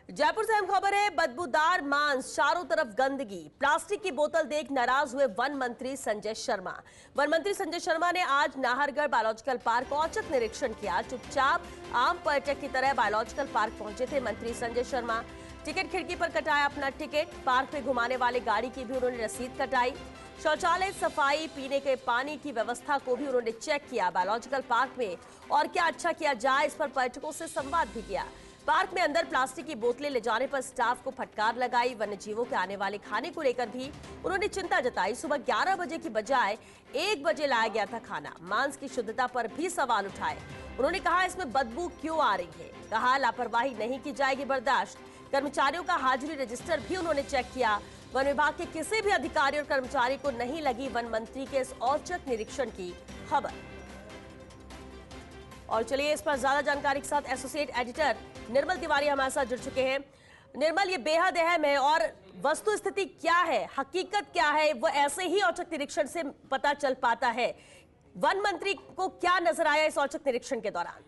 जयपुर से अहम खबर है। बदबूदार मांस, चारों तरफ गंदगी, प्लास्टिक की बोतल देख नाराज हुए वन मंत्री संजय शर्मा। वन मंत्री संजय शर्मा ने आज नाहरगढ़ बायोलॉजिकल पार्क का औचक निरीक्षण किया। चुपचाप आम पर्यटक की तरह बायोलॉजिकल पार्क पहुंचे थे मंत्री संजय शर्मा। टिकट खिड़की पर कटाया अपना टिकट। पार्क में घुमाने वाले गाड़ी की भी उन्होंने रसीद कटाई। शौचालय, सफाई, पीने के पानी की व्यवस्था को भी उन्होंने चेक किया। बायोलॉजिकल पार्क में और क्या अच्छा किया जाए, इस पर पर्यटकों से संवाद भी किया। पार्क में अंदर प्लास्टिक की बोतलें ले जाने पर स्टाफ को फटकार लगाई। वन्य जीवों के आने वाले खाने को लेकर भी उन्होंने चिंता जताई। सुबह 11 बजे की बजाय 1 बजे लाया गया था खाना। मांस की शुद्धता पर भी सवाल उठाए। उन्होंने कहा, इसमें बदबू क्यों आ रही है। कहा, लापरवाही नहीं की जाएगी बर्दाश्त। कर्मचारियों का हाजिरी रजिस्टर भी उन्होंने चेक किया। वन विभाग के किसी भी अधिकारी और कर्मचारी को नहीं लगी वन मंत्री के इस औचक निरीक्षण की खबर। और चलिए, इस पर ज्यादा जानकारी के साथ एसोसिएट एडिटर निर्मल तिवारी हमारे साथ जुड़ चुके हैं। निर्मल, ये बेहद अहम है और वस्तु स्थिति क्या है, हकीकत क्या है, वो ऐसे ही औचक निरीक्षण से पता चल पाता है। वन मंत्री को क्या नजर आया इस औचक निरीक्षण के दौरान?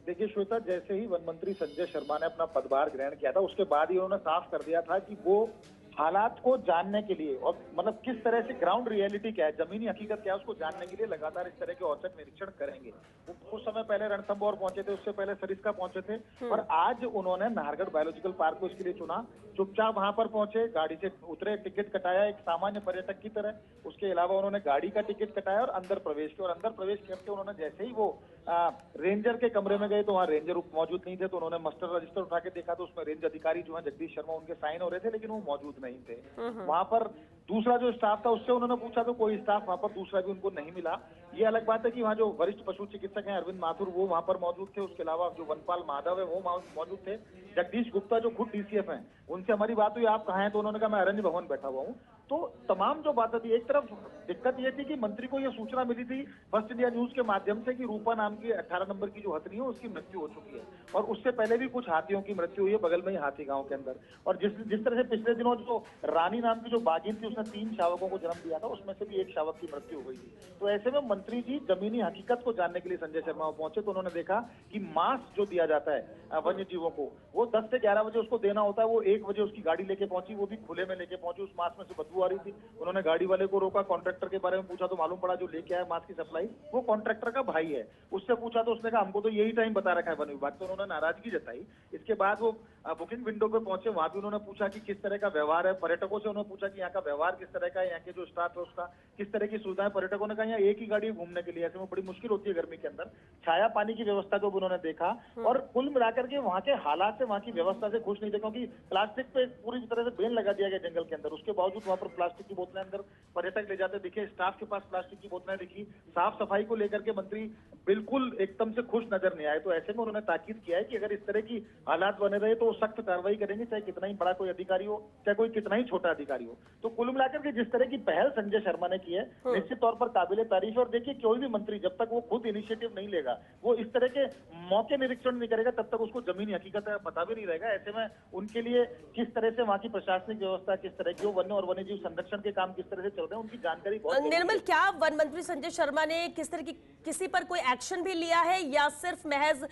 देखिए श्वेता, जैसे ही वन मंत्री संजय शर्मा ने अपना पदभार ग्रहण किया था, उसके बाद ही उन्होंने साफ कर दिया था कि वो हालात को जानने के लिए और मतलब किस तरह से ग्राउंड रियलिटी क्या है, जमीनी हकीकत क्या है, उसको जानने के लिए लगातार इस तरह के औचक निरीक्षण करेंगे। वो कुछ समय पहले रणथंभौर पहुंचे थे, उससे पहले सरिस्का पहुंचे थे और आज उन्होंने नाहरगढ़ बायोलॉजिकल पार्क को इसके लिए चुना। चुपचाप वहां पर पहुंचे, गाड़ी से उतरे, टिकट कटाया एक सामान्य पर्यटक की तरह। उसके अलावा उन्होंने गाड़ी का टिकट कटाया और अंदर प्रवेश किया। और अंदर प्रवेश करके उन्होंने जैसे ही वो रेंजर के कमरे में गए तो वहाँ रेंजर मौजूद नहीं थे। तो उन्होंने मस्टर रजिस्टर उठा के देखा तो उसमें रेंज अधिकारी जो है जगदीश शर्मा, उनके साइन हो रहे थे, लेकिन वो मौजूद नहीं थे। वहां पर दूसरा जो स्टाफ था उससे उन्होंने पूछा तो कोई स्टाफ वहां पर दूसरा भी उनको नहीं मिला। ये अलग बात है कि वहाँ जो वरिष्ठ पशु चिकित्सक हैं अरविंद माथुर, वो वहां पर मौजूद थे। उसके अलावा जो वनपाल माधव है वो मौजूद थे। जगदीश गुप्ता जो खुद डीसीएफ हैं, उनसे हमारी बात हुई, आप कहाँ हैं, तो उन्होंने कहा मैं अरण्य भवन बैठा हुआ हूँ। तो तमाम जो बातें थी, एक तरफ दिक्कत ये थी कि मंत्री को ये सूचना मिली थी फर्स्ट इंडिया न्यूज के माध्यम से कि रूपा नाम की 18 नंबर की जो हथनी है उसकी मृत्यु हो चुकी है और उससे पहले भी कुछ हाथियों की मृत्यु हुई है बगल में ही हाथी गांव के अंदर। और जिस तरह से पिछले दिनों जो रानी नाम की जो बाघिन थी उसने 3 शावकों को जन्म दिया था, उसमें से भी एक शावक की मृत्यु हो गई थी। तो ऐसे में मंत्री जी जमीनी हकीकत को जानने के लिए संजय शर्मा पहुंचे तो उन्होंने देखा कि मांस जो दिया जाता है वन्य जीवों को, वो 10 से 11 बजे उसको देना होता है। वो 1 बजे उसकी गाड़ी लेके पहुंची, वो भी खुले में लेके पहुंची। उस मांस में से बदबू आ रही थी। उन्होंने गाड़ी वाले को रोका, कॉन्ट्रैक्टर के बारे में पूछा तो मालूम पड़ा जो लेके आया मांस की सप्लाई वो कॉन्ट्रैक्टर का भाई है। उससे पूछा तो उसने कहा हमको तो यही टाइम बता रखा है वन विभाग। तो उन्होंने नाराजगी जताई। इसके बाद वो बुकिंग विंडो पे पहुंचे, वहां भी उन्होंने पूछा कि किस तरह का व्यवहार है। पर्यटकों से उन्होंने पूछा कि यहाँ का व्यवहार किस तरह का है, यहाँ के जो स्टाफ है उसका किस तरह की सुविधाएं। पर्यटकों ने कहा यहाँ एक ही गाड़ी है घूमने के लिए, ऐसे में बड़ी मुश्किल होती है गर्मी के अंदर। छाया पानी की व्यवस्था को भी उन्होंने देखा और कुल मिलाकर के वहाँ के हालात से, वहाँ की व्यवस्था से खुश नहीं थे, क्योंकि प्लास्टिक पे पूरी तरह से बैन लगा दिया गया जंगल के अंदर। उसके बावजूद वहाँ पर प्लास्टिक की बोतलें अंदर पर्यटक ले जाते दिखे, स्टाफ के पास प्लास्टिक की बोतलें दिखी। साफ सफाई को लेकर के मंत्री बिल्कुल एकदम से खुश नजर नहीं आए। तो ऐसे में उन्होंने ताकीद किया है कि अगर इस तरह की हालात बने रहे तो सख्त कार्रवाई करेंगे, चाहे कितना ही बड़ा कोई अधिकारी हो, चाहे कोई कितना ही छोटा अधिकारी हो। तो कुल मिलाकर के जिस तरह की पहल संजय शर्मा ने की है निश्चित तौर पर काबिले तारीफ है। और देखिए, कोई भी मंत्री जब तक वो खुद इनिशिएटिव नहीं लेगा, वो इस तरह के मौके निरीक्षण नहीं करेगा, तब तक उसको जमीनी हकीकत पता भी नहीं रहेगा। ऐसे में उनके लिए किस तरह से वहाँ की प्रशासनिक व्यवस्था किस तरह की, वन्य और वन्य जीव संरक्षण के काम किस तरह से चल रहे हैं, उनकी जानकारी बहुत। निर्मल, क्या वन मंत्री संजय शर्मा ने किस तरह की किसी पर कोई एक्शन भी लिया है या सिर्फ महज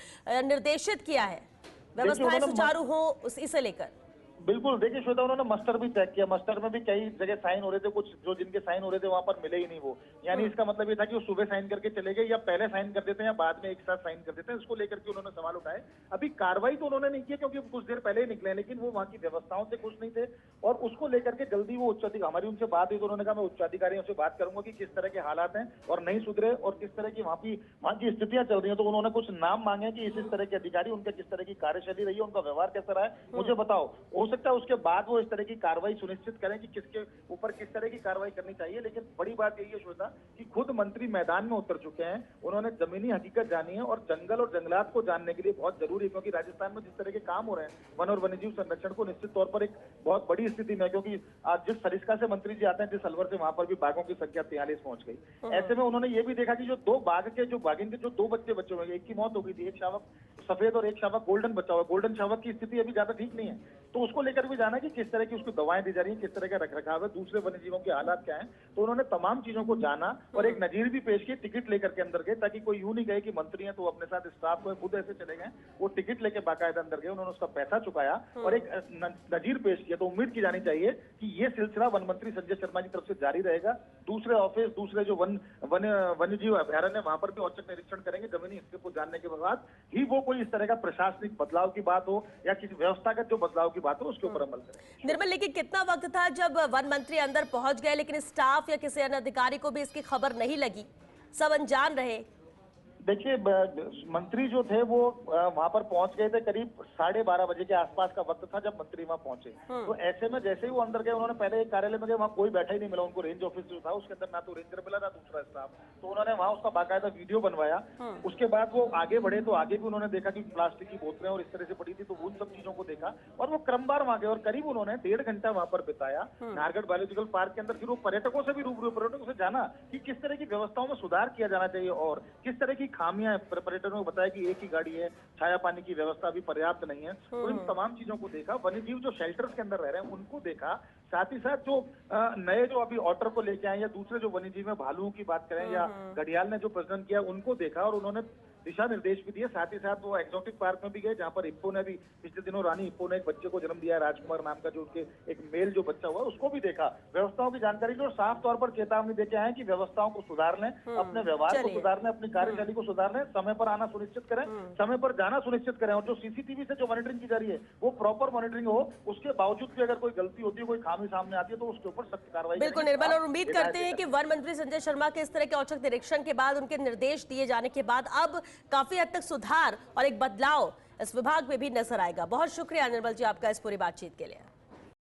निर्देशित किया है व्यवस्थाएं सुचारू हो इसे लेकर? बिल्कुल, देखिए श्वेता, उन्होंने मस्टर भी चेक किया। मस्टर में भी कई जगह साइन हो रहे थे, कुछ जो जिनके साइन हो रहे थे वहां पर मिले ही नहीं वो। यानी इसका मतलब ये था कि वो सुबह साइन करके चले गए, या पहले साइन कर देते हैं या बाद में एक साथ साइन कर देते हैं। इसको लेकर के उन्होंने सवाल उठाए। अभी कार्रवाई तो उन्होंने नहीं की क्योंकि कुछ देर पहले ही निकले, लेकिन वो वहाँ की व्यवस्थाओं से खुश नहीं थे और उसको लेकर के जल्दी वो उच्चाधिकारी, हमारी उनसे बात हुई तो उन्होंने कहा मैं उच्चाधिकारियों से बात करूंगा कि किस तरह के हालात हैं और नहीं सुधरे और किस तरह की वहाँ की स्थितियां चल रही है। तो उन्होंने कुछ नाम मांगे कि इस तरह के अधिकारी, उनका किस तरह की कार्यशैली रही है, उनका व्यवहार कैसा रहा है, मुझे बताओ। हो सकता है उसके बाद वो इस तरह की कार्रवाई सुनिश्चित करें कि किसके ऊपर किस तरह की कार्रवाई करनी चाहिए। लेकिन बड़ी बात यही है श्वेता कि खुद मंत्री मैदान में उतर चुके हैं। उन्होंने जमीनी हकीकत जानी है और जंगल और जंगलात को जानने के लिए बहुत जरूरी है, क्योंकि राजस्थान में जिस तरह के काम हो रहे हैं वन और वन्यजीव संरक्षण को निश्चित तौर पर एक बहुत बड़ी स्थिति में, क्योंकि आज जिस सरिस्का से मंत्री जी आते हैं, जिस अलवर से, वहां पर भी बाघों की संख्या 43 पहुंच गई। ऐसे में उन्होंने ये भी देखा कि जो 2 बाघ के जो बाघिन के जो 2 बच्चे हुए, एक की मौत हो गई थी, एक सफेद और एक शावक गोल्डन बचा हुआ है। गोल्डन शावक की स्थिति अभी ज्यादा ठीक नहीं है, तो उसको लेकर भी जाना कि किस तरह की उसको दवाएं दी जा रही है, किस तरह का रखरखाव है, दूसरे वन्य जीवों के हालात क्या हैं। तो उन्होंने तमाम चीजों को जाना और एक नजीर भी पेश की, टिकट लेकर के अंदर गए, ताकि कोई यूं नहीं कहे कि मंत्री हैं तो अपने साथ स्टाफ को खुद ऐसे चले गए। वो टिकट लेके बाकायदा अंदर गए, उन्होंने उसका पैसा चुकाया और एक नजीर पेश किया। तो उम्मीद की जानी चाहिए कि ये सिलसिला वन मंत्री संजय शर्मा की तरफ से जारी रहेगा। दूसरे ऑफिस, दूसरे जो वन्य जीव अभ्यारण्य, वहां पर भी औचक निरीक्षण करेंगे। जमीनी हिस्से को जानने के बाद ही वो कोई इस तरह का प्रशासनिक बदलाव की बात हो या किसी व्यवस्थागत जो बदलाव की बात हो उसके ऊपर अमल करें। निर्मल, लेकिन कितना वक्त था जब वन मंत्री अंदर पहुंच गए लेकिन स्टाफ या किसी अन्य अधिकारी को भी इसकी खबर नहीं लगी, सब अनजान रहे? देखिए, मंत्री जो थे वो वहां पर पहुंच गए थे करीब 12:30 बजे के आसपास का वक्त था जब मंत्री वहां पहुंचे। तो ऐसे में जैसे ही वो अंदर गए, उन्होंने पहले एक कार्यालय में गए, वहां कोई बैठा ही नहीं मिला उनको। रेंज ऑफिस जो था उसके अंदर ना तो रेंजर मिला ना दूसरा स्टाफ। तो उन्होंने वहां उसका बाकायदा वीडियो बनवाया। उसके बाद वो आगे बढ़े तो आगे भी उन्होंने देखा कि प्लास्टिक की बोतलें और इस तरह से पड़ी थी, तो उन सब चीजों को देखा और वो क्रमवार वहां गए और करीब उन्होंने 1.5 घंटा वहां पर बिताया नाहरगढ़ बायोलॉजिकल पार्क के अंदर। फिर वो पर्यटकों से भी रूबरू, पर्यटकों से जाना कि किस तरह की व्यवस्थाओं में सुधार किया जाना चाहिए और किस तरह की खामियां। पर्यटकों को बताया कि एक ही गाड़ी है, छाया पानी की व्यवस्था भी पर्याप्त नहीं है। तो इन तमाम चीजों को देखा। वन्य जीव जो शेल्टर्स के अंदर रह रहे हैं उनको देखा, साथ ही साथ जो नए जो अभी ऑटर को लेके आए या दूसरे जो वन्य जीव में भालुओं की बात करें या घड़ियाल ने जो प्रजनन किया उनको देखा और उन्होंने दिशा निर्देश भी दिए। साथ ही साथ वो एक्सोटिक पार्क में भी गए जहां पर हिप्पो ने भी पिछले दिनों, रानी हिप्पो ने एक बच्चे को जन्म दिया है, राजकुमार नाम का, जो उनके एक मेल जो बच्चा हुआ उसको भी देखा। व्यवस्थाओं की जानकारी ली और साफ तौर पर चेतावनी देके आए कि व्यवस्थाओं को सुधार लें, अपने व्यवहार को सुधार लें, अपनी कार्यशैली को सुधार लें, समय पर आना सुनिश्चित करें, समय पर जाना सुनिश्चित करें और जो सीसीटीवी से जो मॉनिटरिंग की जा रही है वो प्रॉपर मॉनिटरिंग हो। उसके बावजूद भी अगर कोई गलती होती है, कोई खामी सामने आती है तो उसके ऊपर सख्त कार्रवाई। बिल्कुल निर्मल, और उम्मीद करते हैं कि वन मंत्री संजय शर्मा के इस तरह के औचक निरीक्षण के बाद, उनके निर्देश दिए जाने के बाद अब काफी हद तक सुधार और एक बदलाव इस विभाग में भी नजर आएगा। बहुत शुक्रिया निर्मल जी आपका इस पूरी बातचीत के लिए।